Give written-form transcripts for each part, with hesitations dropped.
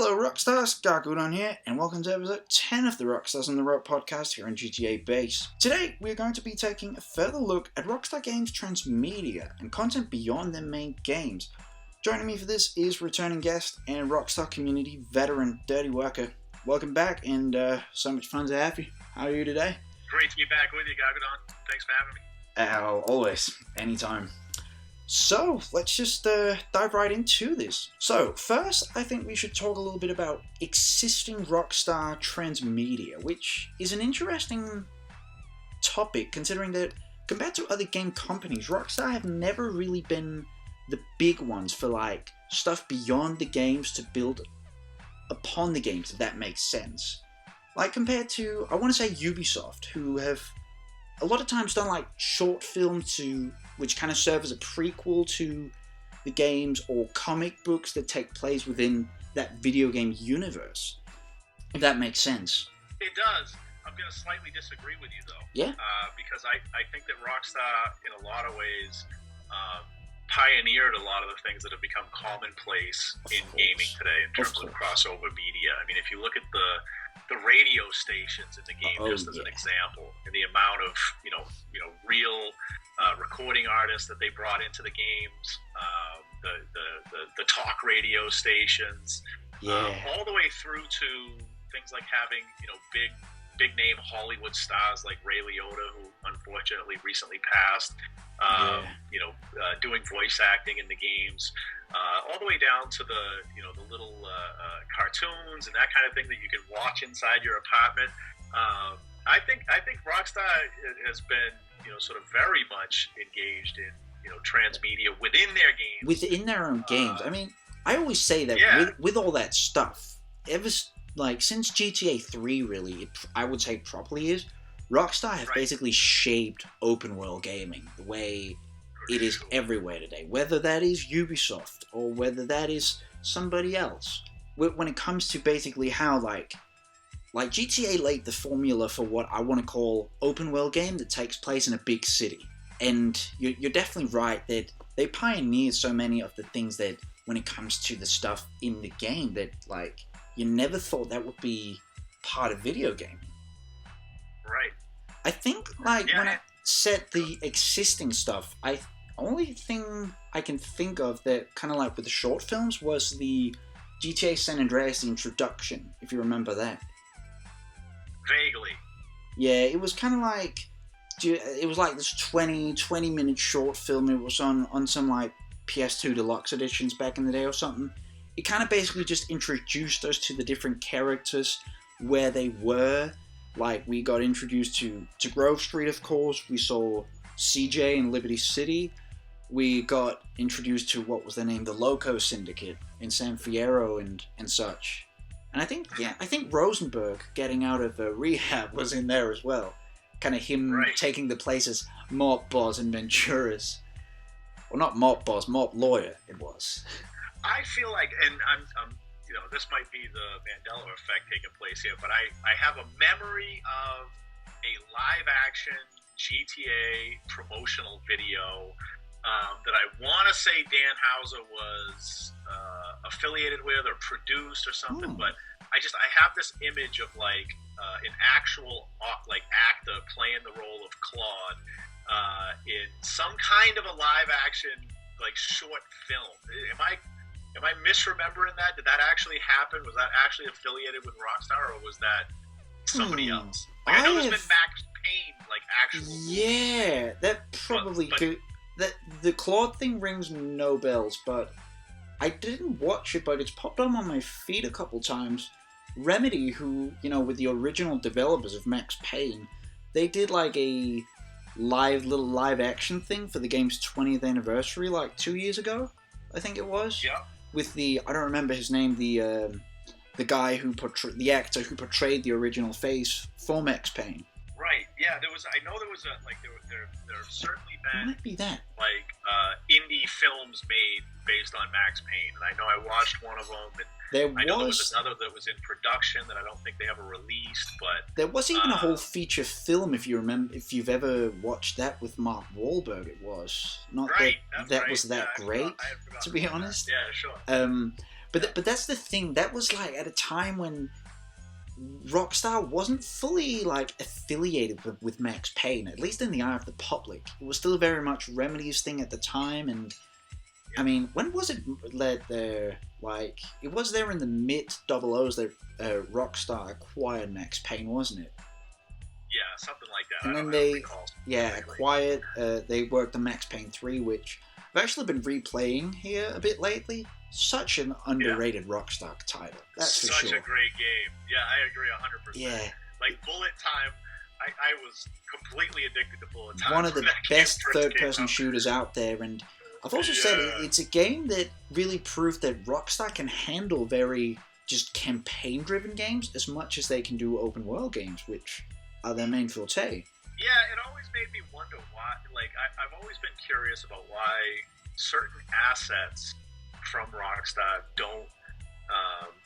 Hello Rockstars, Gargudon here, and welcome to episode 10 of the Rockstars On The Road podcast here on GTABase. Today, we are going to be taking a further look at Rockstar Games' Transmedia and content beyond their main games. Joining me for this is returning guest and Rockstar community veteran, Dirty Worker. Welcome back, and so much fun to have you. How are you today? Great to be back with you, Gargudon. Thanks for having me. Always, anytime. So, let's just dive right into this. So, first, I think we should talk a little bit about existing Rockstar Transmedia, which is an interesting topic, considering that compared to other game companies, Rockstar have never really been the big ones for, like, stuff beyond the games to build upon the games, if that makes sense. Like, compared to, I want to say Ubisoft, who have a lot of times done, like, short films which kind of serve as a prequel to the games, or comic books that take place within that video game universe, if that makes sense. It does. I'm going to slightly disagree with you, though. Yeah? Because I think that Rockstar, in a lot of ways, pioneered a lot of the things that have become commonplace in gaming today in terms of crossover media. I mean, if you look at the radio stations in the game, just as an example, and the amount of real recording artists that they brought into the games, the talk radio stations, all the way through to things like having big name Hollywood stars like Ray Liotta, who unfortunately recently passed, doing voice acting in the games, all the way down to the little cartoons and that kind of thing that you can watch inside your apartment. I think Rockstar has been sort of very much engaged in transmedia within their games, within their own games. I mean, I always say that with all that stuff, since GTA 3, really, I would say properly is, Rockstar have basically shaped open world gaming the way it is everywhere today, whether that is Ubisoft or whether that is somebody else. When it comes to basically how like GTA laid the formula for what I want to call open world game that takes place in a big city. And you're definitely right that they pioneered so many of the things that when it comes to the stuff in the game that like you never thought that would be part of video gaming. Right. I think when I set the existing stuff, only thing I can think of that kind of like with the short films was the GTA San Andreas introduction, if you remember that. Vaguely. Yeah, it was kind of like, it was like this 20 minute short film. It was on some like PS2 deluxe editions back in the day or something. It kind of basically just introduced us to the different characters, where they were. Like, we got introduced to Grove Street, of course. We saw CJ in Liberty City. We got introduced to, what was their name? The Loco Syndicate in San Fierro and such. And I think Rosenberg getting out of rehab was in there as well. Kind of him taking the place as Mop Boss and Venturas. Well, not Mop Boss, Mop Lawyer it was. I feel like, and I'm this might be the Mandela effect taking place here, but I have a memory of a live-action GTA promotional video that I want to say Dan Houser was affiliated with or produced or something, but I have this image of like an actual actor playing the role of Claude in some kind of a live-action like short film. Am I misremembering that? Did that actually happen? Was that actually affiliated with Rockstar, or was that somebody else? Like, I know there's been Max Payne, like, actual... Yeah, that probably could... The Claude thing rings no bells, but I didn't watch it, but it's popped up on my feed a couple times. Remedy, who, with the original developers of Max Payne, they did, like, a little live-action thing for the game's 20th anniversary, like, 2 years ago, I think it was. Yeah. With I don't remember his name, the guy who the actor who portrayed the original face for Max Payne. Right. Yeah, there was. I know there was a like there have certainly It been might be that. like indie films made based on Max Payne, and I know I watched one of them. And I know there was another that was in production that I don't think they ever released, but there was even a whole feature film, if you remember, if you've ever watched that with Mark Wahlberg. It was not right, that was that great, to be honest. Yeah, sure. But that's the thing. That was like at a time when Rockstar wasn't fully like affiliated with Max Payne, at least in the eye of the public. It was still very much Remedy's thing at the time, and I mean, when was it led there? Like, it was there in the mid-00s that Rockstar acquired Max Payne, wasn't it? Yeah, something like that. And then they acquired. They worked on Max Payne 3, which I've actually been replaying here a bit lately. Such an underrated Rockstar title. That's for sure. Such a great game. Yeah, I agree 100%. Yeah. Like Bullet Time, I was completely addicted to Bullet Time. One of the best third-person shooters out there, and I've also said it's a game that really proved that Rockstar can handle very just campaign-driven games as much as they can do open-world games, which are their main forte. Yeah, it always made me wonder why. Like, I've always been curious about why certain assets from Rockstar don't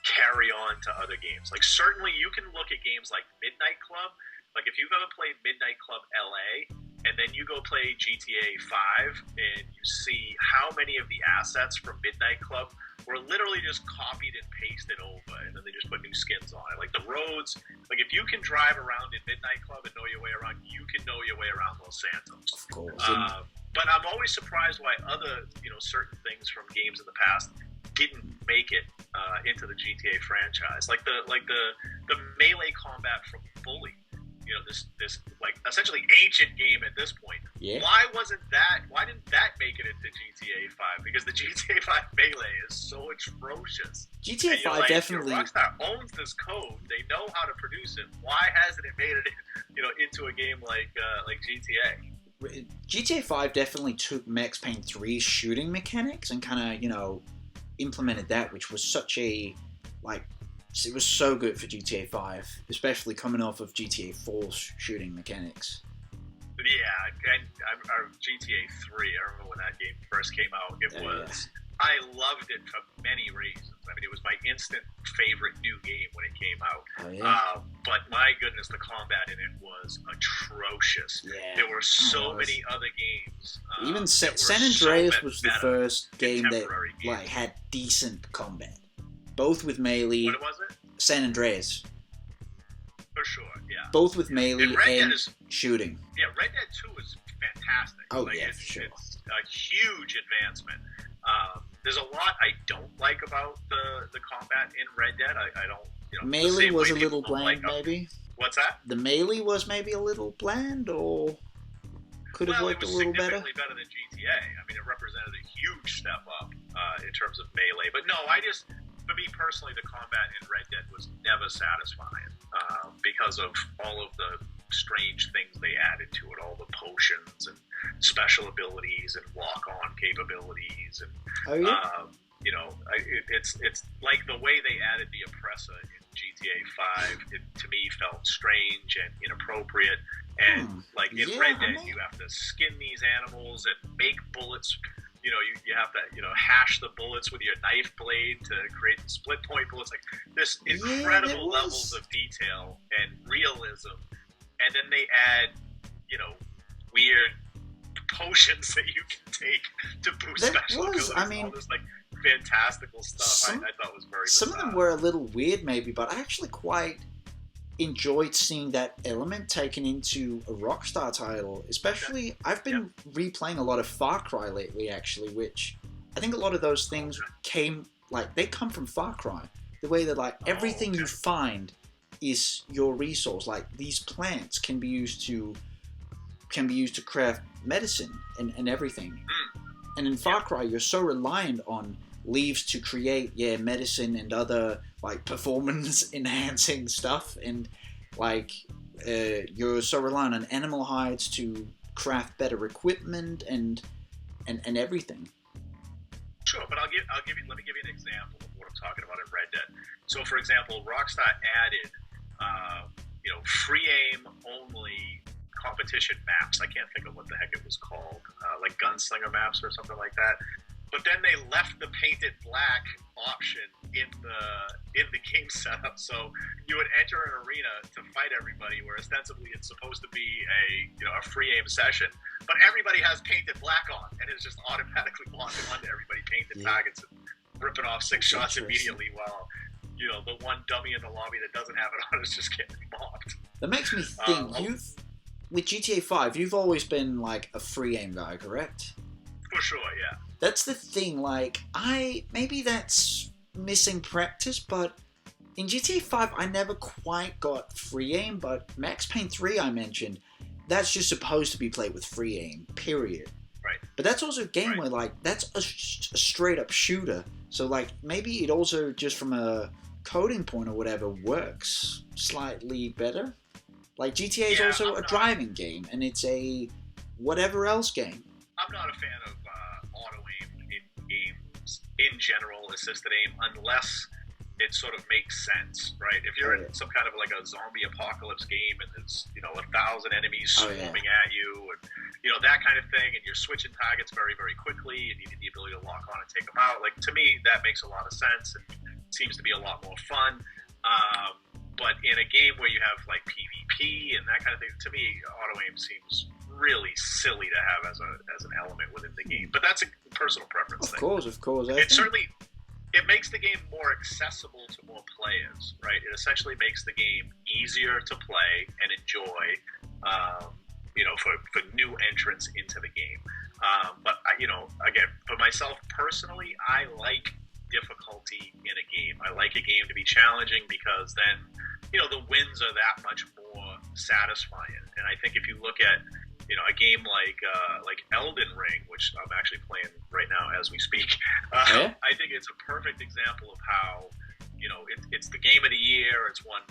carry on to other games. Like, certainly you can look at games like Midnight Club. Like, if you've ever played Midnight Club LA, and then you go play GTA 5, and you see how many of the assets from Midnight Club were literally just copied and pasted over, and then they just put new skins on it. Like, the roads, like, if you can drive around in Midnight Club and know your way around, you can know your way around Los Santos. Of course. But I'm always surprised why other, certain things from games in the past didn't make it into the GTA franchise. Like the melee combat from Bully. This like essentially ancient game at this point. Yeah. Why didn't that make it into GTA 5? Because the GTA 5 melee is so atrocious. GTA 5 definitely. Rockstar owns this code. They know how to produce it. Why hasn't it made it, into a game like GTA? GTA 5 definitely took Max Payne 3's shooting mechanics and kind of, implemented that, which was such a, it was so good for GTA 5, especially coming off of GTA 4's shooting mechanics. Yeah, and GTA 3, I remember when that game first came out, I loved it for many reasons. I mean, it was my instant favorite new game when it came out. Oh, yeah. But my goodness, the combat in it was atrocious. Yeah. There were so many other games. Even San Andreas was the first game that had decent combat. Both with melee. What was it? San Andreas. For sure, yeah. Both with melee and shooting. Yeah, Red Dead 2 is fantastic. Oh, yeah, for sure. It's a huge advancement. There's a lot I don't like about the combat in Red Dead. I don't, melee was a little bland, maybe. What's that? The melee was maybe a little bland, or could have worked a little better. It was significantly better than GTA. I mean, it represented a huge step up in terms of melee. But no, for me personally, the combat in Red Dead was never satisfying because of all of the strange things they added to it, all the potions and special abilities and lock-on capabilities, and it's like the way they added the oppressor in GTA 5. It to me felt strange and inappropriate. And in Red Dead, you have to skin these animals and make bullets. You have to hash the bullets with your knife blade to create the split point bullets. Like this incredible levels of detail and realism. And then they add, weird potions that you can take to boost special abilities. I mean, all this fantastical stuff. I thought was very bizarre. Some of them were a little weird, maybe, but I actually quite enjoyed seeing that element taken into a Rockstar title. Especially, I've been replaying a lot of Far Cry lately, actually, which I think a lot of those things they come from Far Cry. The way that everything you find is your resource. Like these plants can be used to craft medicine and everything. And in Far Cry, you're so reliant on leaves to create medicine and other performance enhancing stuff, and you're so reliant on animal hides to craft better equipment and everything. Sure, but let me give you an example of what I'm talking about in Red Dead. So, for example, Rockstar added free aim only competition maps. I can't think of what the heck it was called, like gunslinger maps or something like that. But then they left the painted black option in the game setup, so you would enter an arena to fight everybody, where ostensibly it's supposed to be a free aim session, but everybody has painted black on, and it's just automatically locking onto everybody painted targets and ripping off 6 shots immediately, while the one dummy in the lobby that doesn't have it on is just getting mopped. That makes me think with GTA 5, you've always been like a free aim guy, correct? For sure, yeah. That's the thing, like, maybe that's missing practice, but in GTA 5, I never quite got free aim, but Max Payne 3, I mentioned, that's just supposed to be played with free aim, period. Right. But that's also a game where, like, that's a straight-up shooter, so, like, maybe it also, just from a coding point or whatever, works slightly better. Like, GTA is also a driving game, and it's a whatever else game. I'm not a fan of auto-aim in games in general, assisted aim, unless it sort of makes sense, right? If you're in some kind of like a zombie apocalypse game and there's 1,000 enemies swarming at you, and that kind of thing, and you're switching targets very, very quickly, and you need the ability to lock on and take them out. Like, to me, that makes a lot of sense and seems to be a lot more fun. But in a game where you have like PvP and that kind of thing, to me, auto aim seems really silly to have as an element within the game. But that's a personal preference thing. Of course. It makes the game more accessible to more players, right? It essentially makes the game easier to play and enjoy, for new entrants into the game. But again, for myself personally, I like difficulty in a game. I like a game to be challenging, because then the wins are that much more satisfying. And I think if you look at a game like Elden Ring, which I'm actually playing right now as we speak, I think it's a perfect example of how it's the game of the year. It's won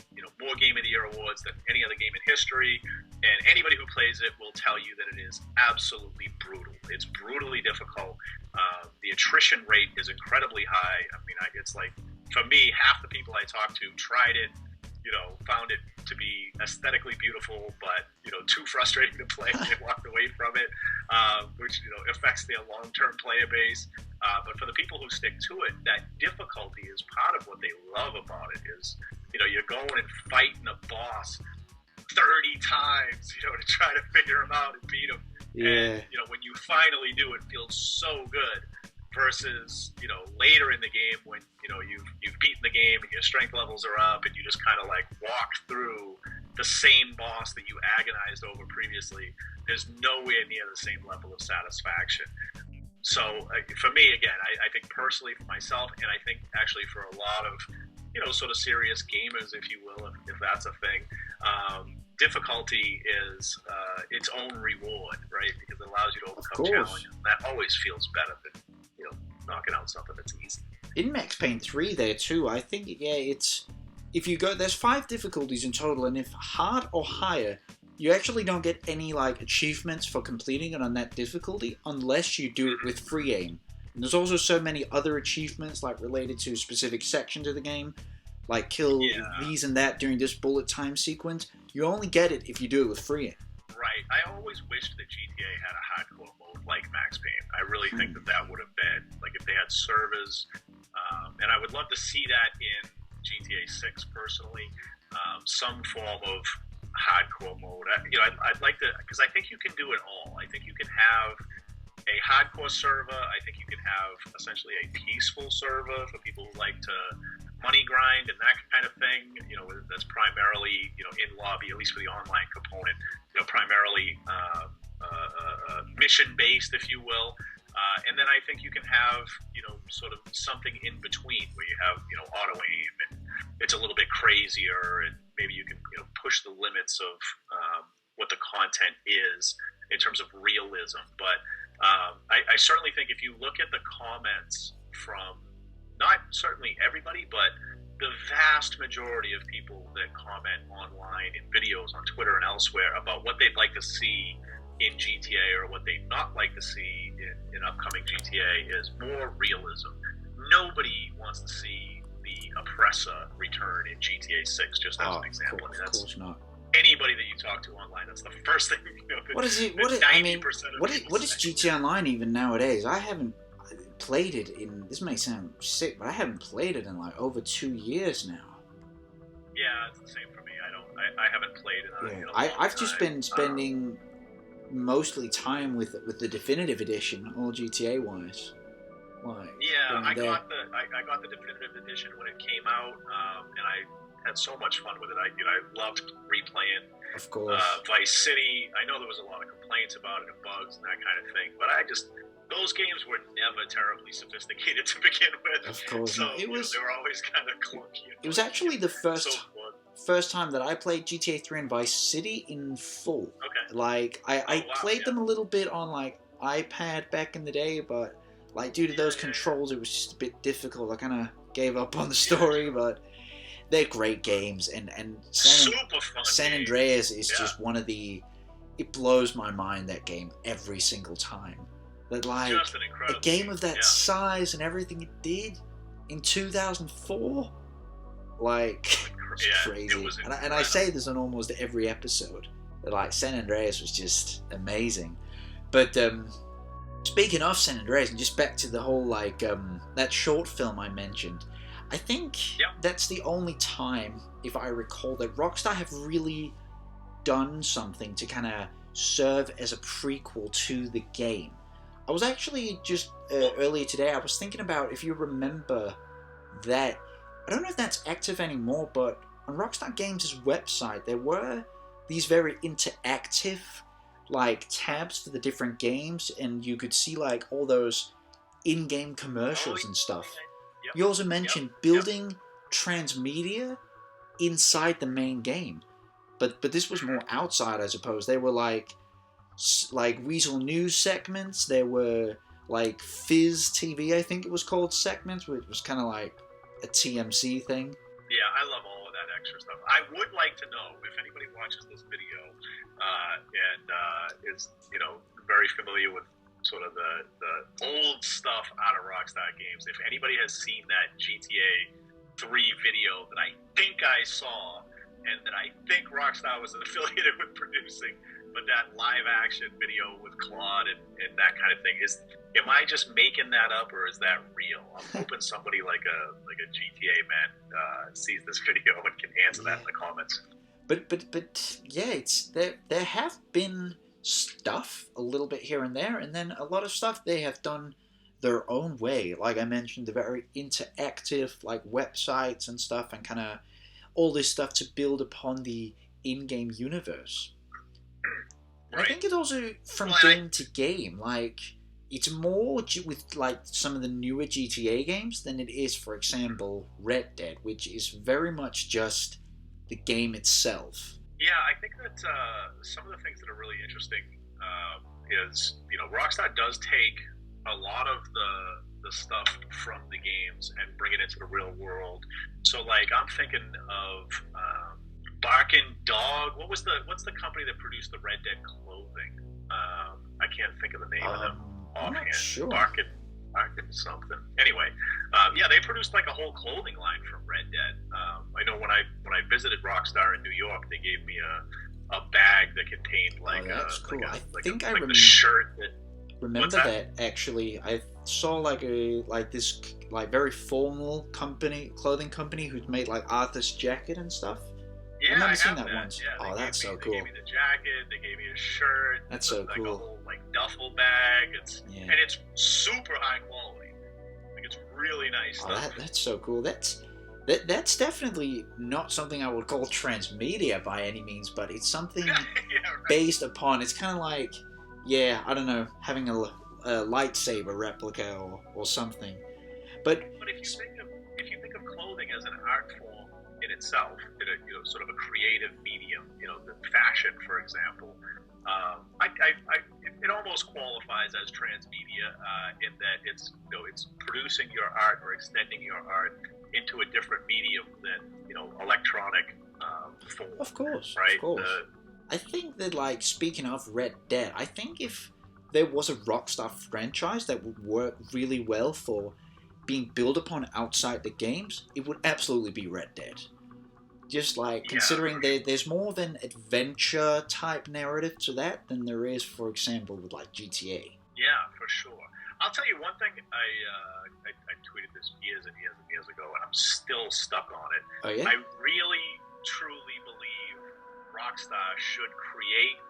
more Game of the Year awards than any other game in history, and anybody who plays it will tell you that it is absolutely brutal. It's brutally difficult. The attrition rate is incredibly high. I mean, it's like, for me, half the people I talked to tried it, found it to be aesthetically beautiful, but too frustrating to play. They walked away from it, which affects their long-term player base. But for the people who stick to it, that difficulty is part of what they love about it. Is you're going and fighting a boss 30 times, to try to figure him out and beat him. Yeah. And when you finally do, it feels so good. Versus, later in the game when, you've beaten the game and your strength levels are up, and you just kind of like walk through the same boss that you agonized over previously. There's nowhere near the same level of satisfaction. So for me, again, I think personally for myself, and I think actually for a lot of, sort of serious gamers, if you will, if that's a thing, difficulty is its own reward, right? Because it allows you to overcome challenges. That always feels better than knocking out something that's easy. In Max Payne 3 there too, I think, it's, if you go, there's 5 difficulties in total, and if hard or higher, you actually don't get any like achievements for completing it on that difficulty unless you do it with free aim. And there's also so many other achievements like related to specific sections of the game, like kill these and that during this bullet time sequence. You only get it if you do it with free aim. Right. I always wished that GTA had a hardcore mode like Max Payne. I really think that would have been, like, if they had servers, and I would love to see that in GTA 6 personally, some form of hardcore mode. I'd like to, because I think you can do it all. I think you can have a hardcore server. I think you can have essentially a peaceful server for people who like to money grind and that kind of thing. That's primarily in lobby, at least for the online component. Primarily mission based, if you will. And then I think you can have sort of something in between where you have auto aim and it's a little bit crazier, and maybe you can push the limits of what the content is in terms of realism. But I certainly think if you look at the comments from not certainly everybody, but the vast majority of people that comment online in videos on Twitter and elsewhere about what they'd like to see in GTA or what they'd not like to see in upcoming GTA is more realism. Nobody wants to see the oppressor return in GTA 6, just as an example. Of course not. anybody that you talk to online, that's the first thing you know. What is it? What is, I mean, what is GTA Online even nowadays? I haven't played it in. This may sound sick, but I haven't played it in like over 2 years now. Yeah, it's the same for me. I haven't played it. Yeah, I've just been spending mostly time with the definitive edition, all GTA wise. Like, yeah, I got the definitive edition when it came out, and I had so much fun with it. I loved replaying. Of course. Vice City. I know there was a lot of complaints about it and bugs and that kind of thing, but those games were never terribly sophisticated to begin with. Of course, so they were always kind of clunky. It was actually the first time that I played GTA 3 and Vice City in full. Okay. Like I played them a little bit on like iPad back in the day, but like due to those controls, it was just a bit difficult. I kind of gave up on the story, but they're great games, and San Andreas is just one of the. It blows my mind, that game, every single time. That like a game of that size and everything it did in 2004, like it's crazy. And I say this on almost every episode. That like San Andreas was just amazing. But speaking of San Andreas, and just back to the whole like that short film I mentioned, I think that's the only time, if I recall, that Rockstar have really done something to kind of serve as a prequel to the game. I was actually just earlier today, I was thinking about, if you remember that, I don't know if that's active anymore, but on Rockstar Games' website, there were these very interactive like tabs for the different games, and you could see like all those in-game commercials and stuff. You also mentioned building Transmedia inside the main game, but this was more outside, I suppose. They were like Weasel News segments. There were like Fizz TV, I think it was called, segments, which was kind of like a TMC thing. Yeah, I love all of that extra stuff. I would like to know if anybody watches this video and is very familiar with sort of the old stuff out of Rockstar Games. If anybody has seen that GTA 3 video that I think I saw and that I think Rockstar was affiliated with producing, but that live action video with Claude and that kind of thing, am I just making that up, or is that real? I'm hoping somebody like a GTA man sees this video and can answer that in the comments. But yeah, it's there have been stuff a little bit here and there, and then a lot of stuff they have done their own way. Like I mentioned, the very interactive like websites and stuff, and kind of all this stuff to build upon the in-game universe. Right. I think it's also from game to game. Like it's more with like some of the newer GTA games than it is, for example, Red Dead, which is very much just the game itself. Yeah, I think that some of the things that are really interesting is, Rockstar does take a lot of the stuff from the games and bring it into the real world. So, like, I'm thinking of Barkin' Dog. What's the company that produced the Red Dead clothing? I can't think of the name of them offhand. I'm not sure. Barkin' something. Anyway, they produced like a whole clothing line from Red Dead. I know when I visited Rockstar in New York, they gave me a bag that contained like that's cool. I think I remember the shirt that. Remember that actually? I saw this very formal clothing company who'd made like Arthur's jacket and stuff. Yeah, I remember seeing that once. Yeah, that's so cool. They gave me the jacket. They gave me a shirt. That's so like cool. A whole duffel bag. And it's super high quality. Like it's really nice stuff. That's so cool. That's definitely not something I would call transmedia by any means, but it's something based upon. It's kind of like, I don't know, having a lightsaber replica or something. But if you think of clothing as an art form in itself, sort of a creative medium, the fashion, for example, it almost qualifies as transmedia in that it's producing your art or extending your art into a different medium than electronic form. Of course, right? Of course. I think that, like, speaking of Red Dead, I think if there was a Rockstar franchise that would work really well for being built upon outside the games, it would absolutely be Red Dead. Just like Yeah, considering for there's more than adventure type narrative to that than there is, for example, with like GTA. Yeah, for sure. I'll tell you one thing. I tweeted this years and years and years ago, and I'm still stuck on it. Oh yeah. I really, truly believe Rockstar should create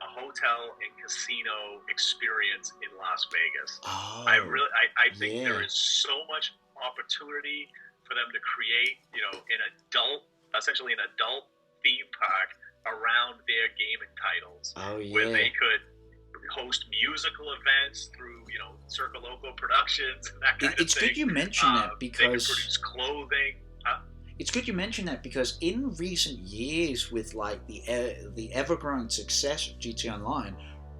a hotel and casino experience in Las Vegas. Oh. I think yeah. there is so much opportunity for them to create, essentially an adult theme park around their gaming titles, Oh where yeah. they could host musical events through, Circo Loco Productions and that kind of thing. It's good you mention that They could because produce clothing. it's good you mention that because in recent years, with like the ever-growing success of GTA Online,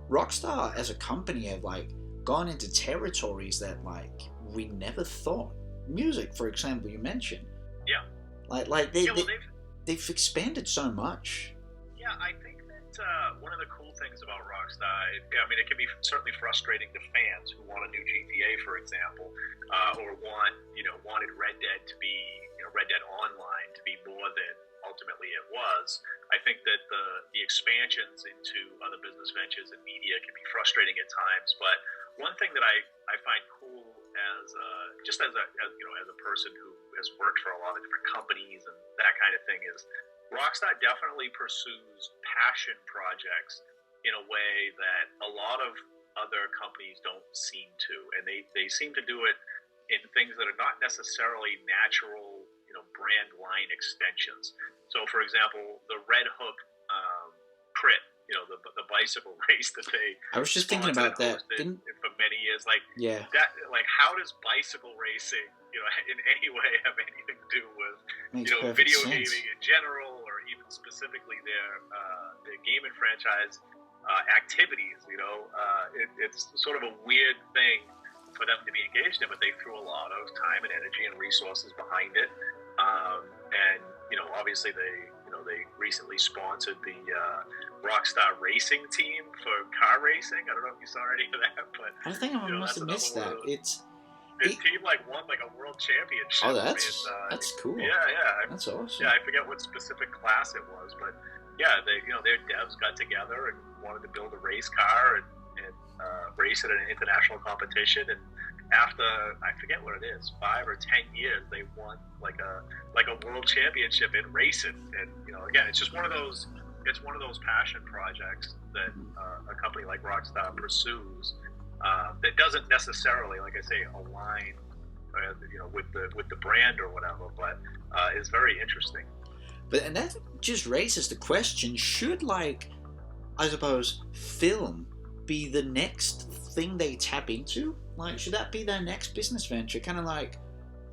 Rockstar as a company have like gone into territories that like we never thought. Music, for example, you mentioned. Yeah. Like they've expanded so much. Yeah, I think that one of the cool things about Rockstar, it can be certainly frustrating to fans who want a new GTA, for example, or wanted Red Dead to be, Red Dead Online to be more than ultimately it was. I think that the expansions into other business ventures and media can be frustrating at times. But one thing that I find cool as a person who has worked for a lot of different companies and that kind of thing is Rockstar definitely pursues passion projects in a way that a lot of other companies don't seem to, and they seem to do it in things that are not necessarily natural, brand line extensions. So, for example, the Red Hook Crit, the bicycle race that they I was just thinking about that. For many years, yeah. that, how does bicycle racing, in any way have anything to do with video gaming in general, or even specifically their gaming franchise activities? It's sort of a weird thing for them to be engaged in, but they threw a lot of time and energy and resources behind it. And obviously they recently sponsored the Rockstar Racing team for car racing. I don't know if you saw any of that, but I think I must have missed that. The team won a world championship. Oh, that's cool. Yeah. That's awesome. Yeah, I forget what specific class it was, but yeah, their devs got together and wanted to build a race car and race it in an international competition. And after, I forget what it is, 5 or 10 years, they won like a world championship in racing. And again, it's just one of those passion projects that a company like Rockstar pursues. That doesn't necessarily, like I say, align, with the brand or whatever, but is very interesting. And that just raises the question: should, I suppose, film be the next thing they tap into? Should that be their next business venture? Kind of like,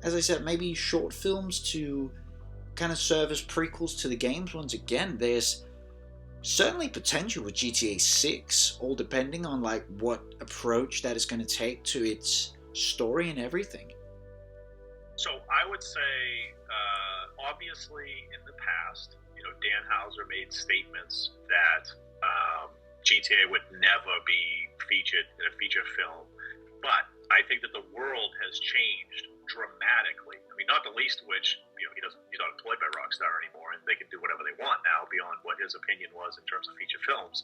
as I said, maybe short films to kind of serve as prequels to the games. Once again, there's certainly potential with GTA 6, all depending on what approach that is going to take to its story and everything. So I would say, obviously, in the past, Dan Houser made statements that GTA would never be featured in a feature film, but I think that the world has changed dramatically. I mean, not the least of which, he's not employed by Rockstar anymore, and they can do whatever they want now beyond what his opinion was in terms of feature films.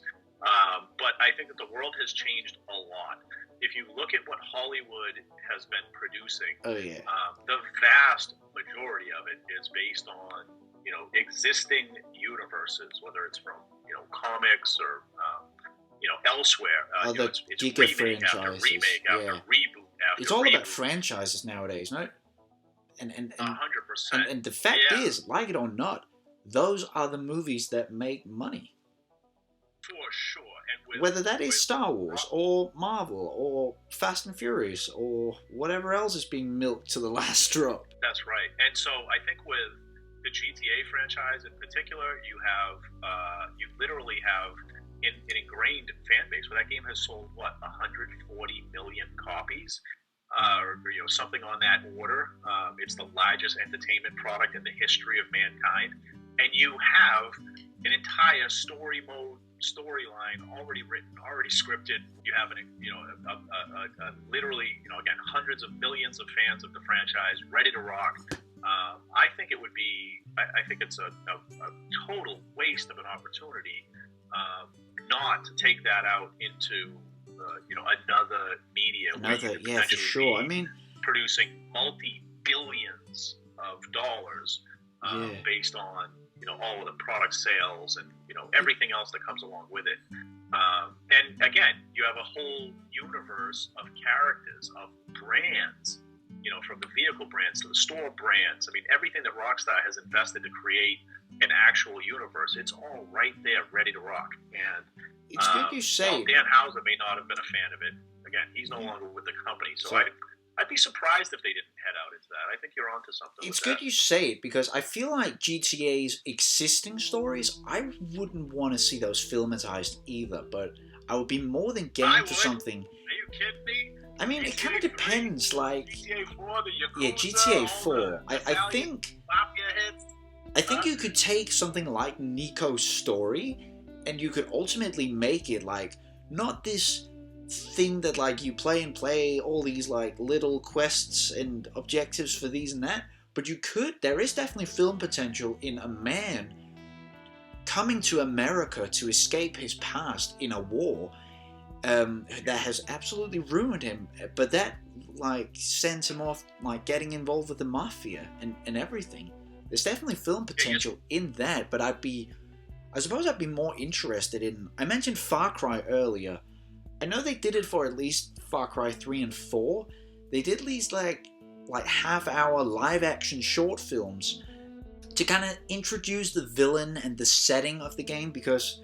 But I think that the world has changed a lot. If you look at what Hollywood has been producing, the vast majority of it is based on, existing universes, whether it's from, comics or, elsewhere. It's remake franchises. after remake after reboot after It's all reboot. about franchises nowadays, no? And 100%. And the fact is, like it or not, those are the movies that make money. For sure. And whether that is Star Wars or Marvel or Fast and Furious or whatever else is being milked to the last drop. That's right. And so I think with the GTA franchise in particular, you literally have an ingrained fan base where that game has sold 140 million copies, or something on that order. It's the largest entertainment product in the history of mankind, and you have an entire storyline already written, already scripted. You have literally, again, hundreds of millions of fans of the franchise ready to rock. I think it would be. I think it's a total waste of an opportunity not to take that out into another media. Yeah, for sure. I mean, producing multi-billions of dollars based on all of the product sales and everything else that comes along with it. And again, you have a whole universe of characters, of brands, from the vehicle brands to the store brands. I mean, everything that Rockstar has invested to create an actual universe, it's all right there, ready to rock. And it's good you say. Dan Houser may not have been a fan of it. Again, he's no longer with the company, so I'd be surprised if they didn't head out into that. I think you're onto something. It's good you say it, because I feel like GTA's existing stories, I wouldn't want to see those filmatized either, but I would be more than game for something. Are you kidding me? I mean, it kind of depends, like... GTA 4, the Yakuza, yeah, GTA 4. I think you could take something like Nico's story, and you could ultimately make it, like, not this thing that, like, you play all these, like, little quests and objectives for these and that, but there is definitely film potential in a man coming to America to escape his past in a war that has absolutely ruined him, but that, like, sends him off, like, getting involved with the mafia and everything. There's definitely film potential in that, but I suppose I'd be more interested in... I mentioned Far Cry earlier. I know they did it for at least Far Cry 3 and 4. They did these, like half-hour live-action short films to kind of introduce the villain and the setting of the game, because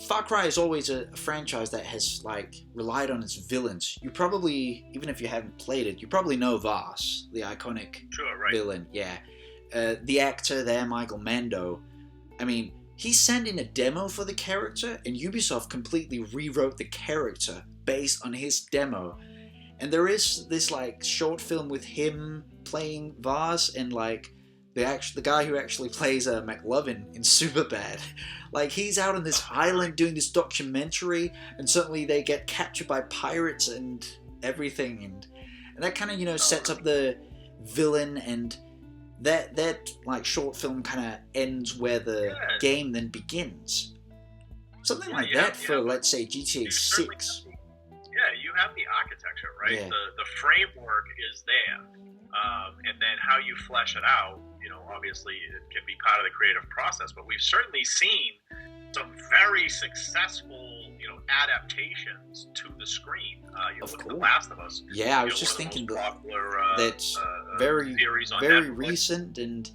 Far Cry is always a franchise that has, like, relied on its villains. You probably, even if you haven't played it, you probably know Vaas, the iconic villain. Yeah. The actor there, Michael Mando, I mean, he sent in a demo for the character, and Ubisoft completely rewrote the character based on his demo. And there is this, like, short film with him playing Vaas and, like, the guy who actually plays McLovin in Superbad. Like, he's out on this island doing this documentary, and suddenly they get captured by pirates and everything, and that kind of, sets up the villain, and that like short film kind of ends where the game then begins. Something like that for, let's say, GTA 6. Yeah, you have the architecture, right? Yeah. The framework is there. And then how you flesh it out, obviously it can be part of the creative process, but we've certainly seen some very successful, adaptations to the screen. Look at The Last of Us. Yeah, I was just thinking that's very recent, and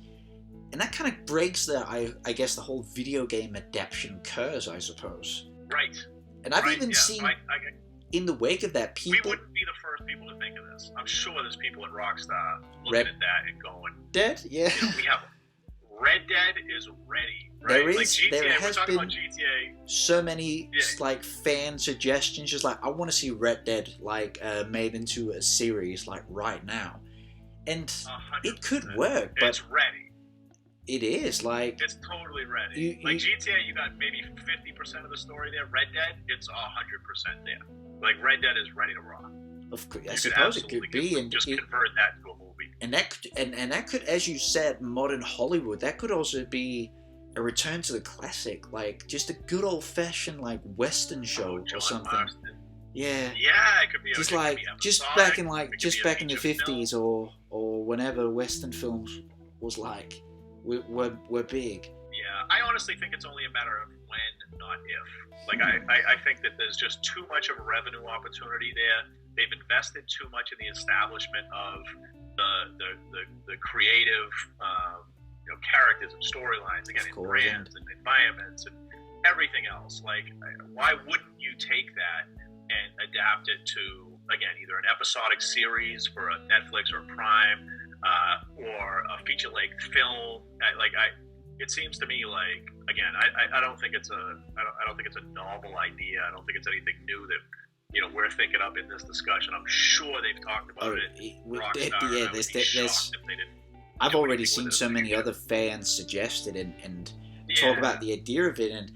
that kind of breaks I guess the whole video game adaptation curse, I suppose. Right. And I've even seen in the wake of that, people... We wouldn't be the first people to think of this. I'm sure there's people at Rockstar looking at that and going... Dead? Yeah. We have... Red Dead is ready, right? There has been about GTA. So many, like, fan suggestions, just like, I want to see Red Dead, like, made into a series, like, right now. And 100%. It could work, but... It's ready. It is, like... It's totally ready. GTA, you got maybe 50% of the story there. Red Dead, it's 100% there. Like, Red Dead is ready to rock. Of course, I suppose it could be, and just convert that to a movie. And that could, as you said, modern Hollywood. That could also be a return to the classic, like just a good old fashioned like Western show or something. Marston. Yeah. Yeah, it could be. Just like back in the 50s or whenever Western films was like were big. Yeah, I honestly think it's only a matter of when, not if. Like, I think that there's just too much of a revenue opportunity there. They've invested too much in the establishment of the creative characters and storylines, again, in brands and environments and everything else. Like, why wouldn't you take that and adapt it to, again, either an episodic series for a Netflix or Prime, or a feature-length film? It seems to me like, again, I don't think it's a novel idea. I don't think it's anything new that we're thinking up in this discussion. I'm sure they've talked about it. I've already seen so many other fans suggest it and talk about the idea of it. And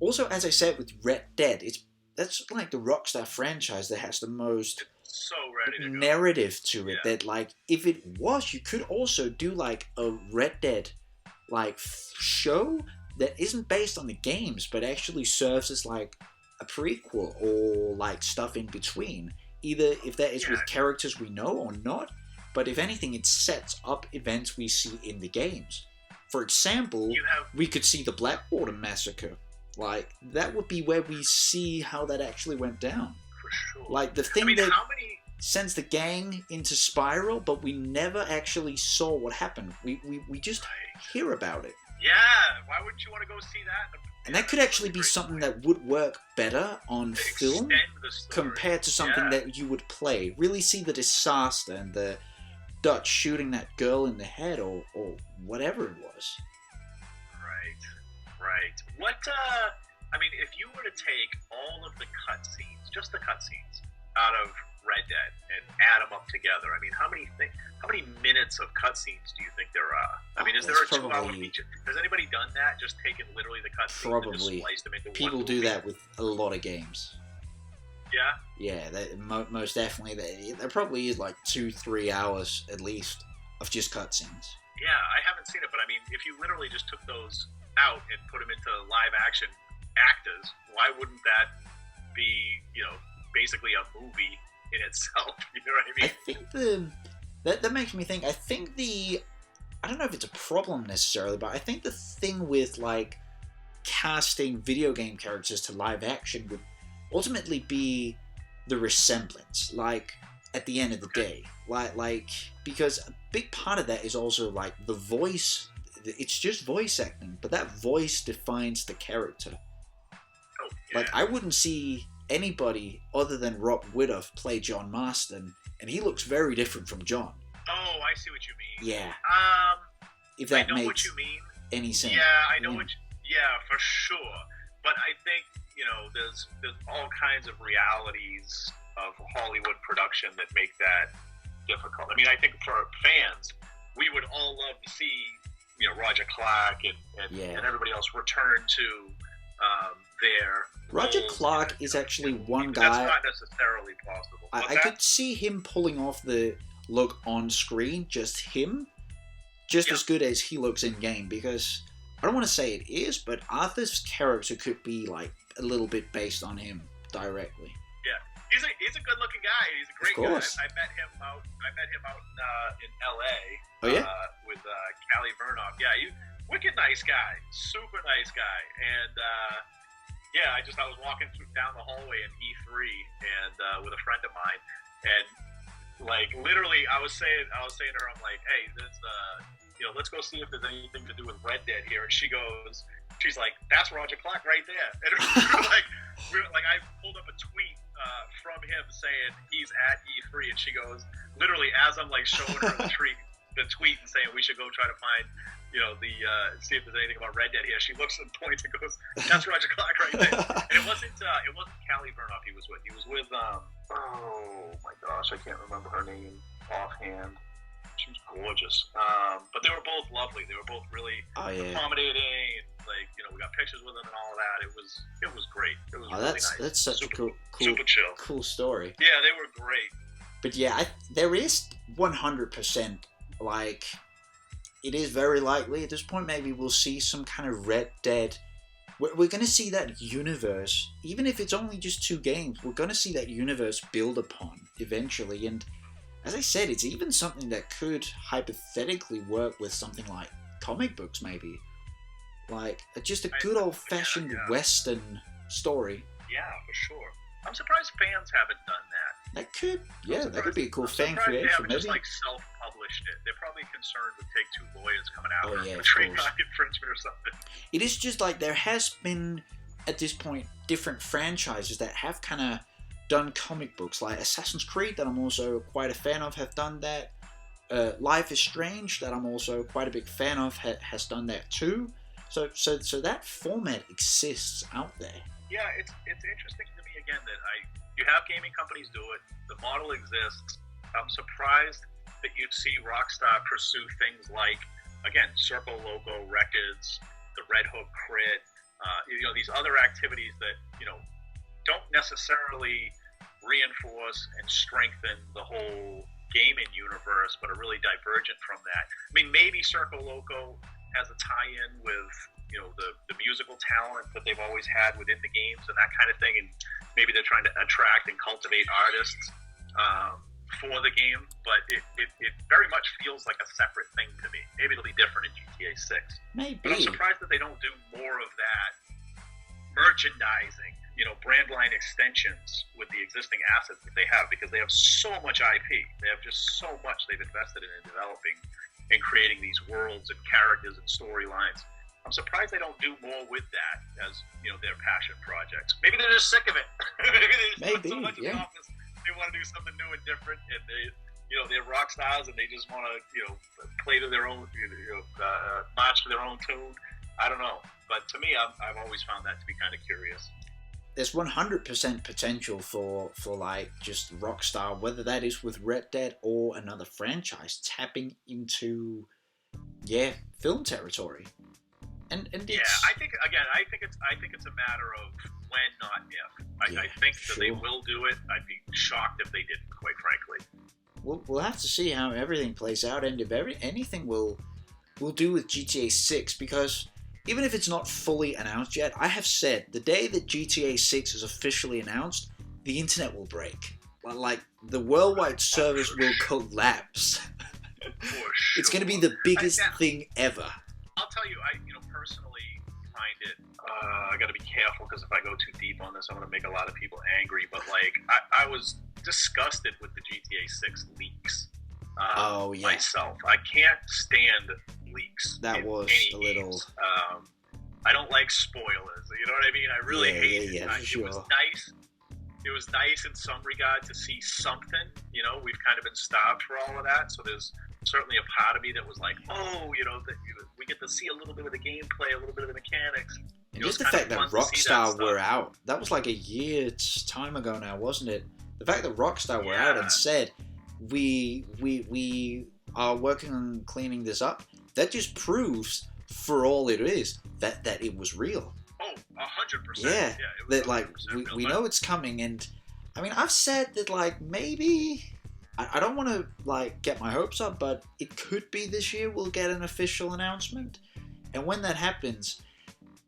also, as I said with Red Dead, that's like the Rockstar franchise that has the most so ready to go. narrative to it that, like, if it was, you could also do like a Red Dead like show that isn't based on the games, but actually serves as like a prequel or like stuff in between. Either if that is with characters we know or not, but if anything, it sets up events we see in the games. For example, we could see the Blackwater Massacre. Like, that would be where we see how that actually went down. For sure. Like, the thing that sends the gang into spiral, but we never actually saw what happened. We just hear about it. Yeah, why wouldn't you want to go see that? And that could actually be something that would work better on film compared to something that you would play. Really see the disaster and the Dutch shooting that girl in the head or whatever it was. Right. What, I mean, if you were to take all of the cutscenes, just the cutscenes, out of Red Dead and add them up together, I mean, how many minutes of cutscenes do you think there are? I mean, is there a 2-hour feature? Has anybody done that? Just taken literally the cutscenes and just spliced them into People one do movie? that with a lot of games. Yeah? Yeah, most definitely. There probably is like 2-3 hours at least of just cutscenes. Yeah, I haven't seen it, but I mean, if you literally just took those out and put them into live action actors, why wouldn't that be, basically a movie in itself? You know what I mean? I think that makes me think. I don't know if it's a problem necessarily, but I think the thing with like casting video game characters to live action would ultimately be the resemblance. Like at the end of the day, like because a big part of that is also like the voice. It's just voice acting, but that voice defines the character. Oh, yeah. Like, I wouldn't see anybody other than Rob Whittoff play John Marston, and he looks very different from John. Oh, I see what you mean. Yeah. If I that know makes what you mean. any sense. Yeah, I know what. For sure. But I think there's all kinds of realities of Hollywood production that make that difficult. I mean, I think for fans, we would all love to see Roger Clark and everybody else return to their Roger Clark is actually one guy. That's not necessarily possible. I could see him pulling off the look on screen, just as good as he looks in game. Because I don't want to say it is, but Arthur's character could be like a little bit based on him directly. Yeah, he's a good looking guy. He's a great guy. I met him out in LA. Oh yeah. With Callie Vernoff. Yeah, wicked nice guy, super nice guy, and I was walking down the hallway in E3 and with a friend of mine, and like literally I was saying to her, I'm like, hey, this let's go see if there's anything to do with Red Dead here, and she's like, that's Roger Clark right there, and we're like I pulled up a tweet from him saying he's at E3, and she goes, literally as I'm like showing her the tweet and saying we should go try to find see if there's anything about Red Dead here. She looks and points and goes, that's Roger Clark right there. And it wasn't Callie Vernoff he was with. He was with oh my gosh, I can't remember her name offhand. She was gorgeous. But they were both lovely. They were both really accommodating, and like, we got pictures with them and all of that. It was great. It was really nice. That's such a super chill. Cool story. Yeah, they were great. But yeah, there is 100% like, it is very likely at this point maybe we'll see some kind of Red Dead. We're going to see that universe, even if it's only just 2 games, we're going to see that universe build upon eventually. And as I said, it's even something that could hypothetically work with something like comic books maybe. Like, just a good old-fashioned Western story. Yeah, for sure. I'm surprised fans haven't done that. That could be a cool fan creation. They haven't maybe just like self-published it. They're probably concerned with Take-Two lawyers coming out for trademark infringement or something. It is just like there has been at this point different franchises that have kind of done comic books, like Assassin's Creed, that I'm also quite a fan of, have done that. Life is Strange, that I'm also quite a big fan of, has done that too. So that format exists out there. Yeah, it's interesting to me again that you have gaming companies do it. The model exists. I'm surprised that you see Rockstar pursue things like, again, Circle Logo Records, the Red Hook Crit, these other activities that don't necessarily reinforce and strengthen the whole gaming universe, but are really divergent from that. I mean, maybe Circo Loco has a tie-in with, you know, the musical talent that they've always had within the games and that kind of thing, and maybe they're trying to attract and cultivate artists for the game, but it very much feels like a separate thing to me. Maybe it'll be different in GTA 6. Maybe. But I'm surprised that they don't do more of that merchandising, you know, brand line extensions with the existing assets that they have, because they have so much IP. They have just so much they've invested in developing and creating these worlds and characters and storylines. I'm surprised they don't do more with that as, you know, their passion projects. Maybe they're just sick of it. Maybe they just put so much in the office. They want to do something new and different, and they, you know, they're rock stars, and they just want to, you know, play to their own, march to their own tune. I don't know, but to me, I've always found that to be kind of curious. There's 100% potential for like just Rockstar, whether that is with Red Dead or another franchise, tapping into film territory. And yeah, I think it's a matter of when, not if. I think that they will do it. I'd be shocked if they didn't, quite frankly. We'll have to see how everything plays out, and if anything we'll do with GTA 6, because even if it's not fully announced yet, I have said the day that GTA 6 is officially announced, the internet will break. Like the worldwide service will collapse. It's going to be the biggest thing ever. I'll tell you, I personally find it. I got to be careful, because if I go too deep on this, I'm going to make a lot of people angry. But like, I was disgusted with the GTA 6 leaks. Myself, I can't stand leaks. That was a little. I don't like spoilers. You know what I mean? I really hate it. It was nice. It was nice in some regard to see something. You know, we've kind of been starved for all of that. So there's certainly a part of me that was like, oh, you know, we get to see a little bit of the gameplay, a little bit of the mechanics. And just the fact that Rockstar were out, that was like a year's time ago now, wasn't it? The fact that Rockstar were out and said, we are working on cleaning this up, that just proves, for all it is, that it was real. Oh, 100%. Yeah, that like we know it's coming, and I mean, I've said that like maybe I don't want to like get my hopes up, but it could be this year we'll get an official announcement, and when that happens,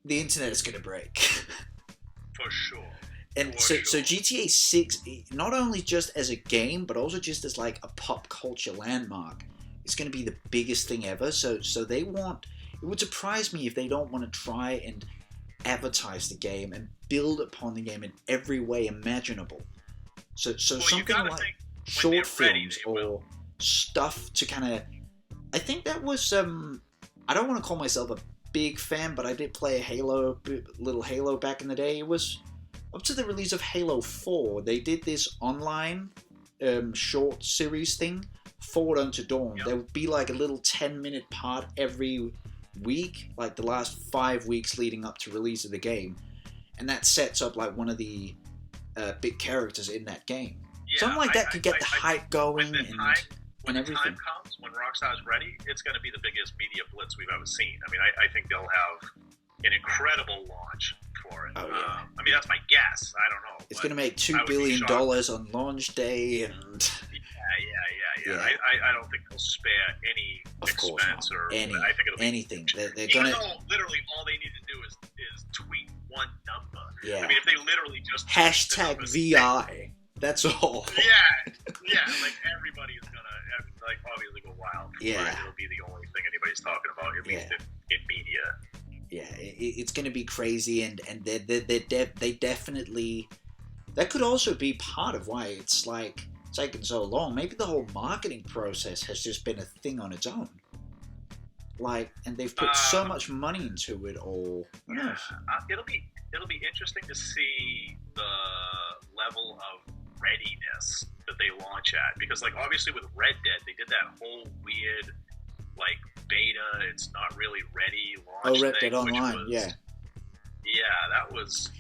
the internet is going to break. For sure. And so GTA 6, not only just as a game, but also just as like a pop culture landmark, it's going to be the biggest thing ever. So they want. It would surprise me if they don't want to try and advertise the game and build upon the game in every way imaginable. So something like short films or stuff to kind of. I think that was. I don't want to call myself a big fan, but I did play a little Halo back in the day. It was up to the release of Halo 4. They did this online short series thing, Forward Unto Dawn. There would be like a little 10-minute part every week, like the last 5 weeks leading up to release of the game, and that sets up like one of the big characters in that game. Something like that could get the hype going when the time comes, when Rockstar's ready, it's going to be the biggest media blitz we've ever seen. I mean, I think they'll have an incredible launch for it. Oh, yeah. I mean, that's my guess. I don't know. It's going to make $2 billion on launch day, and yeah. I don't think they'll spare any expense or I think it'll be anything. They're going to literally all they need to do is tweet one number. Yeah. I mean, if they literally just hashtag VI. That's all. Yeah. Like everybody is gonna like obviously go wild. Yeah. It'll be the only thing anybody's talking about, at least in media. Yeah, it's gonna be crazy, and they definitely. That could also be part of why it's like taken so long. Maybe the whole marketing process has just been a thing on its own. Like, and they've put so much money into it, or it'll be interesting to see the level of readiness that they launch at, because like obviously with Red Dead they did that whole weird like beta, it's not really ready launch Red thing, Dead Online, that was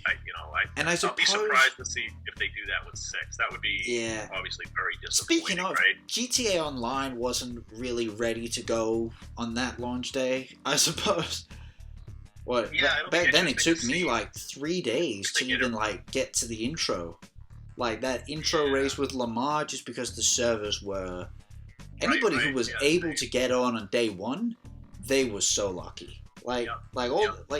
and I I'll be surprised to see if they do that with 6. That would be obviously very disappointing. Speaking of, right? GTA Online wasn't really ready to go on that launch day, I suppose. Back then it took me like 3 days to even like get to the intro. Like that intro race with Lamar, just because the servers were... Anybody who was able to get on day one, they were so lucky. Like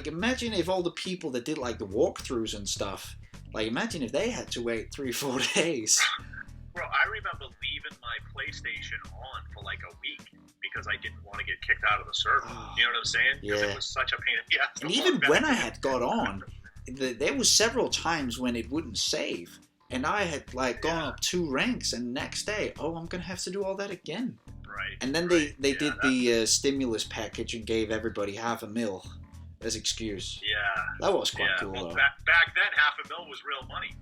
imagine if all the people that did like the walkthroughs and stuff, like imagine if they had to wait 3-4 days. Bro, I remember leaving my PlayStation on for like a week because I didn't want to get kicked out of the server. You know what I'm saying? Because it was such a pain in the ass. And even when I had got on, there was several times when it wouldn't save. And I had like gone up 2 ranks, and next day, I'm gonna have to do all that again. Right. And then they did the stimulus package and gave everybody $500,000 as excuse. Yeah. That was quite cool, well, though. Back then, $500,000 was real money.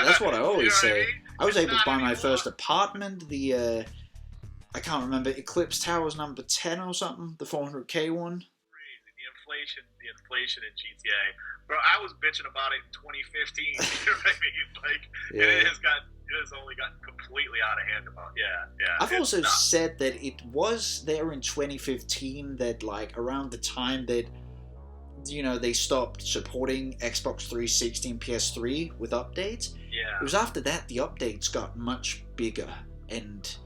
That's what I always say. I was able to buy my anymore. first apartment. I can't remember, Eclipse Towers number 10 or something, the 400K one. Crazy. The inflation in GTA. Bro, I was bitching about it in 2015. You know what I mean? Like, and it has only gotten completely out of hand about. Yeah. I've also said that it was there in 2015 that like around the time that they stopped supporting Xbox 360 and PS3 with updates. Yeah. It was after that the updates got much bigger and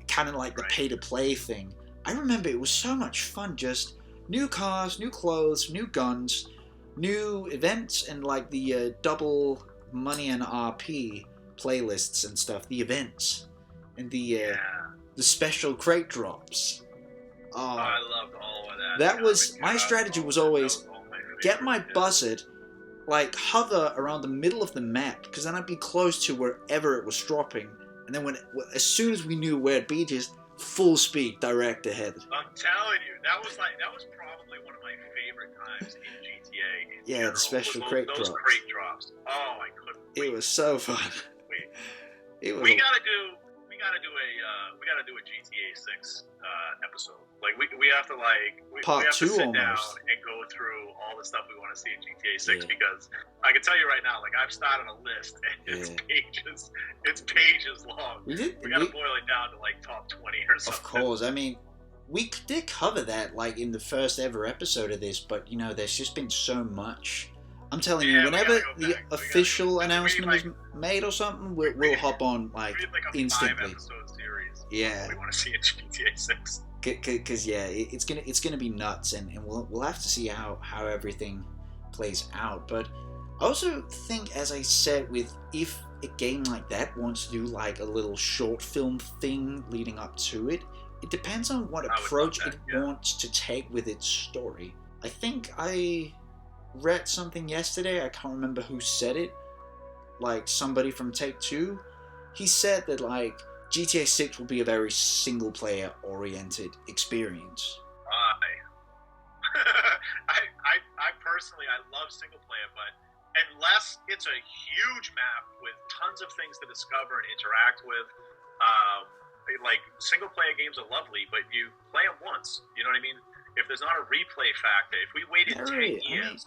kind of like the pay-to-play thing. I remember it was so much fun, just new cars, new clothes, new guns, new events, and like the double money and RP playlists and stuff, the events, and the special crate drops. I loved all of that. That was, my strategy was always get my buzzard, like hover around the middle of the map, because then I'd be close to wherever it was dropping, and then as soon as we knew where it'd be, just full speed direct ahead. I'm telling you, that was probably one of my favorite times in GTA. Yeah, the special crate drops. Those crate drops. Oh, I couldn't wait. It was so fun. We gotta do a GTA 6 episode. Like we have to Part we have 2 to sit almost. down and go through all the stuff we want to see in GTA 6 because I can tell you right now, like I've started a list and it's pages long. We gotta boil it down to like top 20 or something. Of course, I mean, we did cover that like in the first ever episode of this, but there's just been so much. I'm telling you, whenever the official announcement is made or something, we'll hop on like instantly. 5-episode series. Yeah. We want to see in GTA 6. Because it's gonna be nuts, and we'll have to see how everything plays out. But I also think, as I said, if a game like that wants to do like a little short film thing leading up to it, it depends on what approach it wants to take with its story. I think I read something yesterday, I can't remember who said it, like somebody from Take-Two. He said that like GTA 6 will be a very single player oriented experience. I personally, I love single player, but unless it's a huge map with tons of things to discover and interact with, like single player games are lovely, but you play them once. You know what I mean? If there's not a replay factor, if we waited 10 years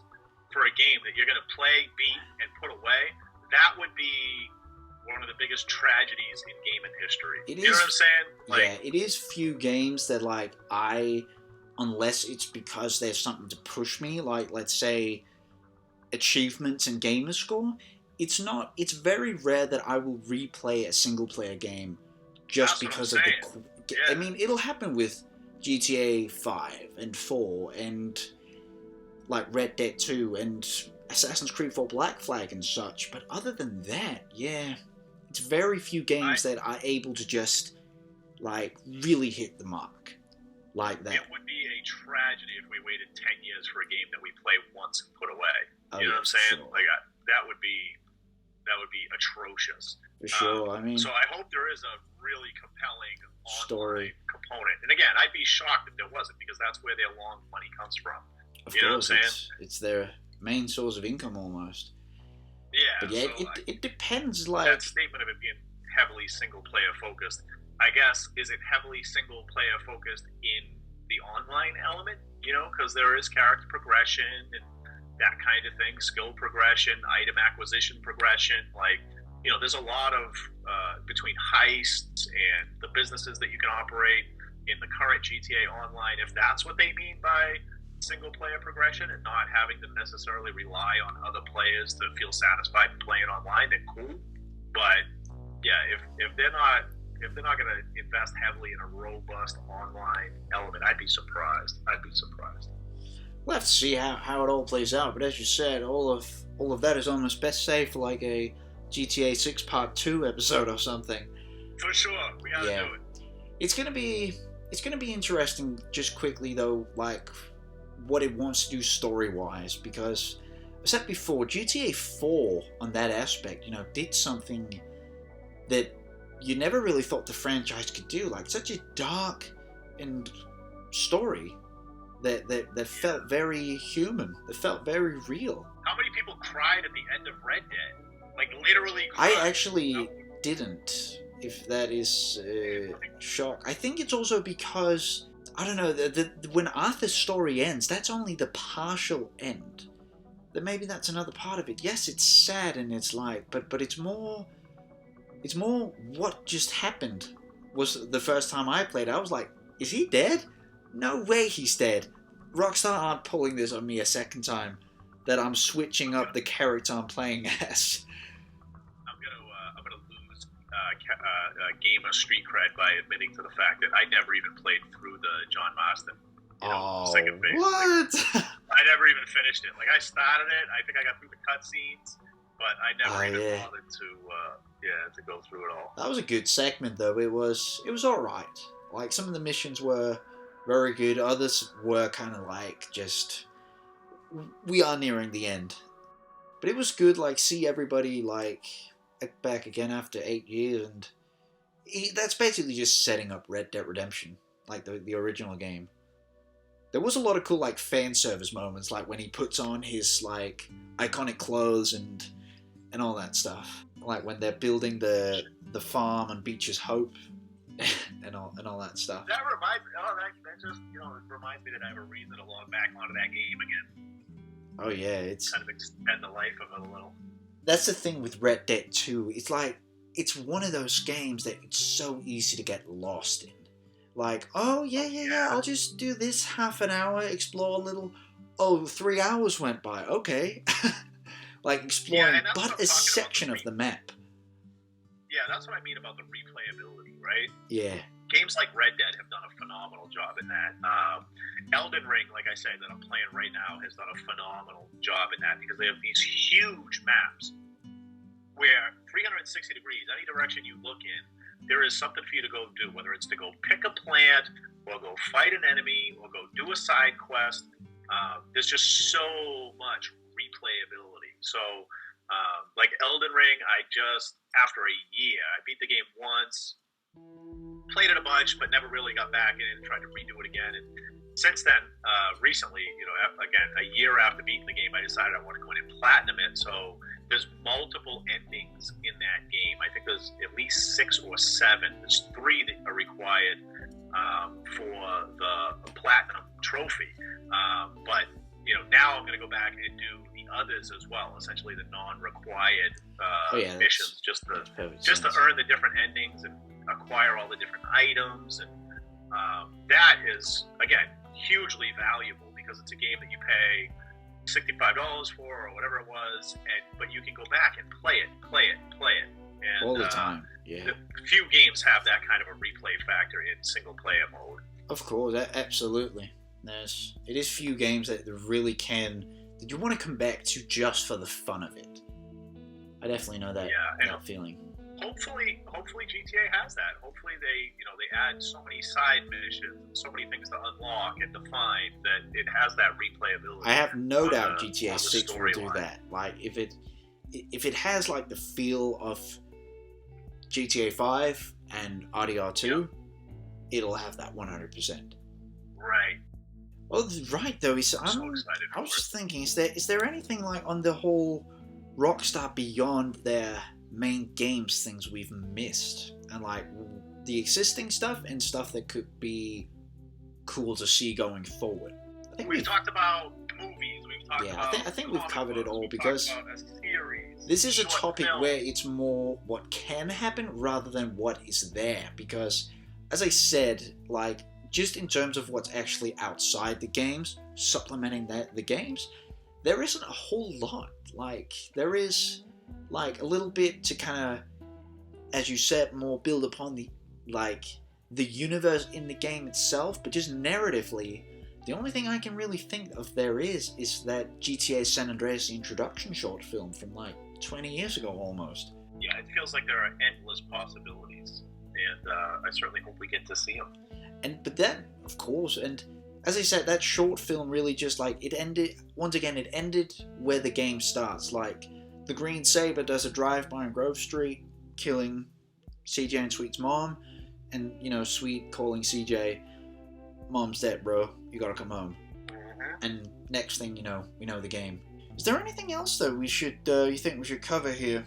for a game that you're going to play, beat, and put away, that would be one of the biggest tragedies in gaming history. You know what I'm saying? Like, it is few games that like unless it's because there's something to push me, like let's say achievements and gamer score, it's very rare that I will replay a single player game just because of the... I mean, it'll happen with GTA 5 and 4 and like Red Dead 2 and Assassin's Creed 4 Black Flag and such, but other than that, it's very few games that are able to just like really hit the mark like that. It would be a tragedy if we waited 10 years for a game that we play once and put away. You know what I'm saying? Sure. Like that would be atrocious. For sure. I mean, so I hope there is a really compelling story component. And again, I'd be shocked if there wasn't, because that's where their long money comes from. Of you know course, what I'm saying? It's their main source of income almost. Yeah. But yeah, so it depends. Like that statement of it being heavily single player focused, I guess, is it heavily single player focused in the online element? You know, because there is character progression and that kind of thing, skill progression, item acquisition progression. Like, you know, there's a lot of between heists and the businesses that you can operate in the current GTA Online. If that's what they mean by single player progression and not having to necessarily rely on other players to feel satisfied playing online, then cool. But yeah, if they're not going to invest heavily in a robust online element, I'd be surprised. We'll have to see how it all plays out. But as you said, all of that is almost best saved for like a GTA 6 Part 2 episode or something. For sure, we gotta do it. It's gonna be interesting. Just quickly though, like what it wants to do story-wise, because I said before, GTA 4 on that aspect, did something that you never really thought the franchise could do. Like such a dark and story that felt very human, that felt very real. How many people cried at the end of Red Dead? Like literally cried. I actually didn't. If that is shock, I think it's also because I don't know. When Arthur's story ends, that's only the partial end. That maybe that's another part of it. Yes, it's sad and it's like, but it's more. It's more what just happened. Was the first time I played, I was like, is he dead? No way he's dead. Rockstar aren't pulling this on me a second time. That I'm switching up the character I'm playing as. I'm gonna lose gamer street cred by admitting to the fact that I never even played through the John Marston second phase. What? I never even finished it. Like I started it, I think I got through the cutscenes, but I never even bothered to go through it all. That was a good segment though. It was alright. Like some of the missions were very good, others were kind of like just we are nearing the end. But it was good, like see everybody like back again after 8 years, and that's basically just setting up Red Dead Redemption, like the original game. There was a lot of cool like fan service moments, like when he puts on his like iconic clothes and all that stuff. Like when they're building the farm on Beach's Hope and all that stuff. That reminds me. That just it reminds me that I have a reason to log back onto that game again. Oh yeah, it's kind of extend the life of it a little. That's the thing with Red Dead 2. It's like it's one of those games that it's so easy to get lost in. Like, oh yeah, I'll just do this half an hour, explore a little. Oh, 3 hours went by. Okay, like exploring but a section of the map. Yeah, that's what I mean about the replayability, right? Yeah. Games like Red Dead have done a phenomenal job in that. Elden Ring, like I said, that I'm playing right now, has done a phenomenal job in that because they have these huge maps where 360 degrees, any direction you look in, there is something for you to go do, whether it's to go pick a plant or go fight an enemy or go do a side quest. There's just so much replayability. So, like Elden Ring, after a year, I beat the game once, played it a bunch, but never really got back in and tried to redo it again. And since then, recently, again, a year after beating the game, I decided I want to go in and platinum it. So there's multiple endings in that game. I think there's at least 6 or 7. There's 3 that are required for the platinum trophy. But now I'm going to go back and do the others as well. Essentially, the non-required missions, just to earn the different endings and acquire all the different items, and that is again hugely valuable because it's a game that you pay $65 for or whatever it was, but you can go back and play it, and all the time. Yeah, few games have that kind of a replay factor in single player mode. Of course, absolutely. It is few games that really that you want to come back to just for the fun of it. I definitely know that feeling. Hopefully GTA has that. Hopefully they add so many side missions, so many things to unlock and define that it has that replayability. I have no doubt GTA 6 will do that. Like if it has like the feel of GTA 5 and RDR 2, it'll have that 100%. Right. Well, right though. I was just thinking, is there anything like on the whole Rockstar beyond their main games things we've missed, and like the existing stuff and stuff that could be cool to see going forward? I think we've talked about movies. We've talked about I think we've covered it all because this is a topic where it's more what can happen rather than what is there. Because, as I said, like just in terms of what's actually outside the games, supplementing the games, there isn't a whole lot. Like there is like a little bit to kind of as you said, more build upon the universe in the game itself, but just narratively, the only thing I can really think of there is that GTA San Andreas introduction short film from like 20 years ago almost. Yeah, it feels like there are endless possibilities, and I certainly hope we get to see them. But then, of course, and as I said, that short film really just like it ended where the game starts. Like the Green Saber does a drive-by on Grove Street, killing CJ and Sweet's mom, and Sweet calling CJ, "Mom's dead, bro. You gotta come home." Mm-hmm. And next thing you know, we know the game. Is there anything else though you think we should cover here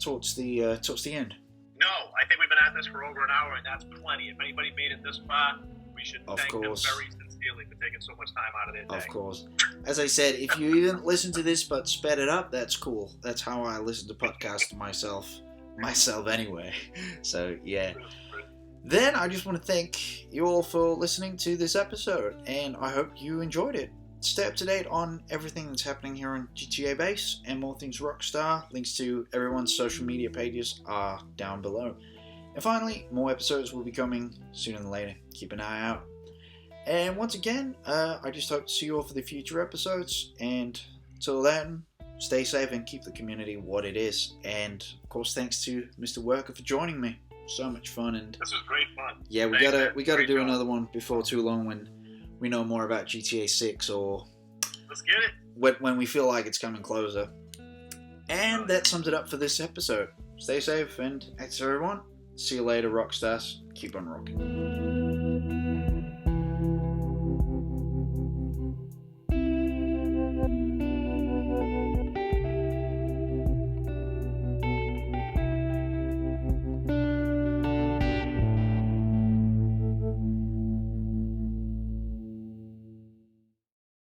towards the end? No, I think we've been at this for over an hour, and that's plenty. If anybody made it this far, we should thank them very sincerely for taking so much time out of their day. Of course. As I said, if you didn't listen to this but sped it up, that's cool. That's how I listen to podcasts myself anyway. So, yeah. Then I just want to thank you all for listening to this episode, and I hope you enjoyed it. Stay up to date on everything that's happening here on GTABase and more things Rockstar. Links to everyone's social media pages are down below. And finally, more episodes will be coming sooner than later. Keep an eye out. And once again, I just hope to see you all for the future episodes. And till then, stay safe and keep the community what it is. And of course, thanks to Mr. Worker for joining me. So much fun, and this was great fun. Yeah, we gotta do another one before too long when we know more about GTA 6 or let's get it when we feel like it's coming closer. And that sums it up for this episode. Stay safe and thanks everyone. See you later, Rockstars. Keep on rocking.